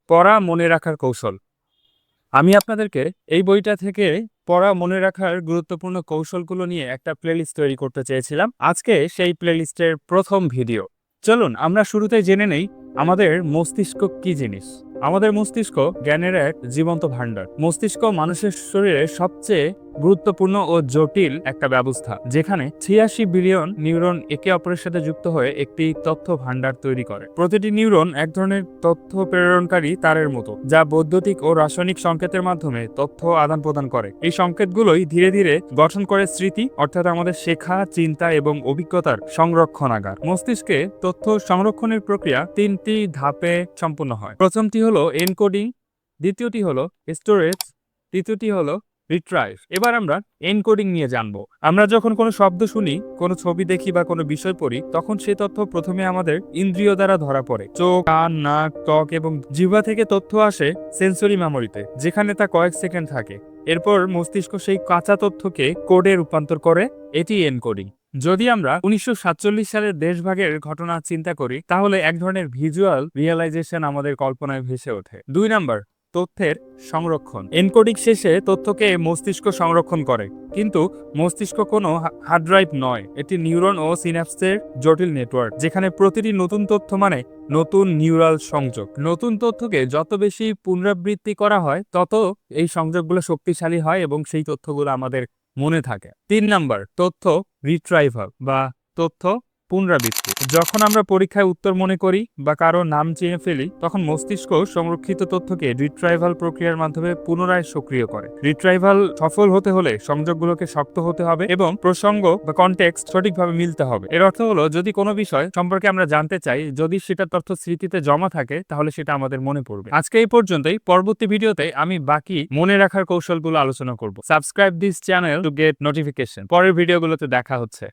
পড়া মনে রাখার কৌশল। আমি আপনাদেরকে এই বইটা থেকে পড়া মনে রাখার গুরুত্বপূর্ণ কৌশলগুলো নিয়ে একটা প্লেলিস্ট তৈরি করতে চেয়েছিলাম। আজকে সেই প্লেলিস্টের প্রথম ভিডিও। চলুন আমরা শুরুতেই জেনে নেই আমাদের মস্তিষ্ক কি জিনিস। আমাদের মস্তিষ্ক জ্ঞানের এক জীবন্ত ভাণ্ডার। মস্তিষ্ক মানুষের শরীরে সবচেয়ে গুরুত্বপূর্ণ ও জটিল একটা ব্যবস্থা, যেখানে ৮৬ বিলিয়ন নিউরন একে অপরের সাথে যুক্ত হয়ে একটি তথ্য ভাণ্ডার তৈরি করে। প্রতিটি নিউরন এক ধরনের তথ্য প্রেরণকারী তারের মতো, যা বৈদ্যুতিক ও রাসায়নিক সংকেতের মাধ্যমে তথ্য আদান প্রদান করে। এই সংকেতগুলোই ধীরে ধীরে গঠন করে স্মৃতি, অর্থাৎ আমাদের শেখা, চিন্তা এবং অভিজ্ঞতার সংরক্ষণাগার। মস্তিষ্কে তথ্য সংরক্ষণের প্রক্রিয়া ৩টি ধাপে সম্পূর্ণ হয়। প্রথমটি হলো এনকোডিং, দ্বিতীয়টি হলো স্টোরেজ, তৃতীয়টি হলো রিট্রাইভ। এবার আমরা এনকোডিং নিয়ে জানবো। আমরা যখন কোনো শব্দ শুনি, কোনো ছবি দেখি বা কোনো বিষয় পড়ি, তখন সেই তথ্য প্রথমে আমাদের ইন্দ্রিয় দ্বারা ধরা পড়ে। চোখ, কান, নাক, ত্বক এবং জিহ্বা থেকে তথ্য আসে সেন্সরি মেমোরিতে, যেখানে তা কয়েক সেকেন্ড থাকে। এরপর মস্তিষ্ক সেই কাঁচা তথ্যকে কোডে রূপান্তর করে, এটি এনকোডিং। যদি আমরা ১৯৪৭ সালের দেশভাগের ঘটনা চিন্তা করি, তাহলে এক ধরনের ভিজুয়াল রিয়েলাইজেশন আমাদের কল্পনায় ভেসে ওঠে। ২ নাম্বার, তথ্যের সংরক্ষণ। এনকোডিং শেষে তথ্যকে মস্তিষ্ক সংরক্ষণ করে, কিন্তু মস্তিষ্ক কোনো হার্ড ড্রাইভ নয়। এটি নিউরন ও সিন্যাপসের জটিল নেটওয়ার্ক, যেখানে প্রতিটি নতুন তথ্য মানে নতুন নিউরাল সংযোগ। নতুন তথ্যকে যত বেশি পুনরাবৃত্তি করা হয়, তত এই সংযোগগুলো শক্তিশালী হয় এবং সেই তথ্যগুলো আমাদের মনে থাকে। ৩ নাম্বার, তথ্য রিট্রাইভাল বা তথ্য পুনরাবৃত্তি। যখন আমরা পরীক্ষায় উত্তর মনে করি বা কারো নাম চিনে ফেলি, তখন মস্তিষ্ক সংরক্ষিত তথ্যকে রিট্রাইভাল প্রক্রিয়ার মাধ্যমে পুনরায় সক্রিয় করে। রিট্রাইভাল সফল হতে হলে সংযোগগুলোকে শক্ত হতে হবে এবং প্রসঙ্গ বা কনটেক্সট সঠিকভাবে মিলতে হবে। এর অর্থ হলো, যদি কোনো বিষয় সম্পর্কে আমরা জানতে চাই, যদি সেটা তথ্য স্মৃতিতে জমা থাকে, তাহলে সেটা আমাদের মনে পড়বে। আজকে এই পর্যন্তই। পরবর্তী ভিডিওতে আমি বাকি মনে রাখার কৌশলগুলো আলোচনা করব। Subscribe this channel to get notification. পরের ভিডিওগুলোতে দেখা হচ্ছে।